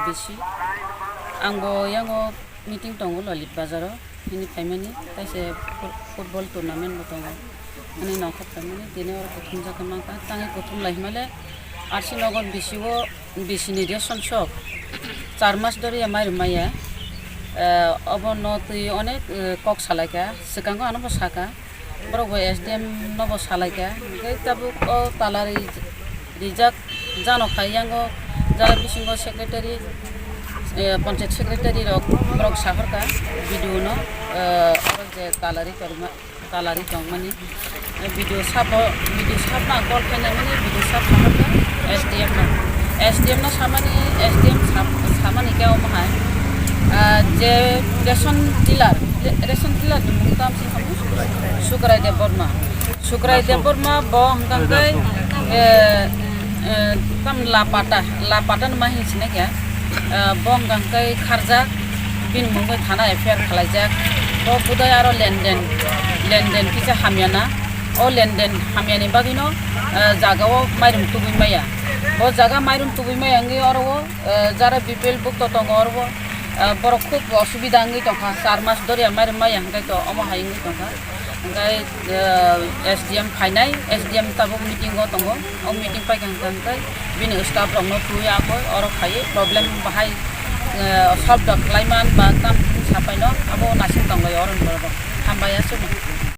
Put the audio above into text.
bisi angbo yango meeting tongo Lalit Bazaro ini paimani taise football tournament botongo ani nokop paimani dine or kothum jakamangka tangi kothum laihmale arsi nogon bisigo bisini dia sonshok 4 মাস ধরে আমার মাইয়া অবনতি অনেক cock সালাইকা সেকাঙ্গ আনব সাকা বড় SDM নব সালাইকা তাবু তালারি রিজাক জানো খাইয়াঙ্গ যারা বিসিঙ্গ সেক্রেটারি পঞ্চায়েত সেক্রেটারি রক সাহরকা ভিডিও ন যে তালারি টংমানি ভিডিও সাপ না কল খাইনা মানে ভিডিও সাপ সাহরকা एसडीएम ना एसडीएम सामानी क्या ओमहाय जे रेशन डिलार मुक्ताम सिंह हम सुकराय देव बर्मा बो हंगांगै कम लापाटा माहि सिने क्या बो हंगांगै खारजा बिन मुंगै थाना एफआईआर खालायजाक बो बुदाय आरो लेनदेन किसा हामियाना ओ लेनदेन हामियानि बागिनो जागाव माइरम तुबुय माया वो जगह माइरुम तुबुय मायांगे और वो जरा बीपीएल बुक तो तंग और वो बड़ो खूब असुविधा अंगे तंगा 4 मास धरे माइरुम मायांगे तो अमा हायंगे तंगा अंगाय एसडीएम फाइनाय एसडीएम ताबो मीटिंग गो तंगो ओ मीटिंग पाइ गंगाय बिन स्टाफ रंग तुय आको और खाये प्रॉब्लम बाहाय सॉल्व द क्लाइमान बा काम सापाइनो अबो नासिं तंगाय और हामबाया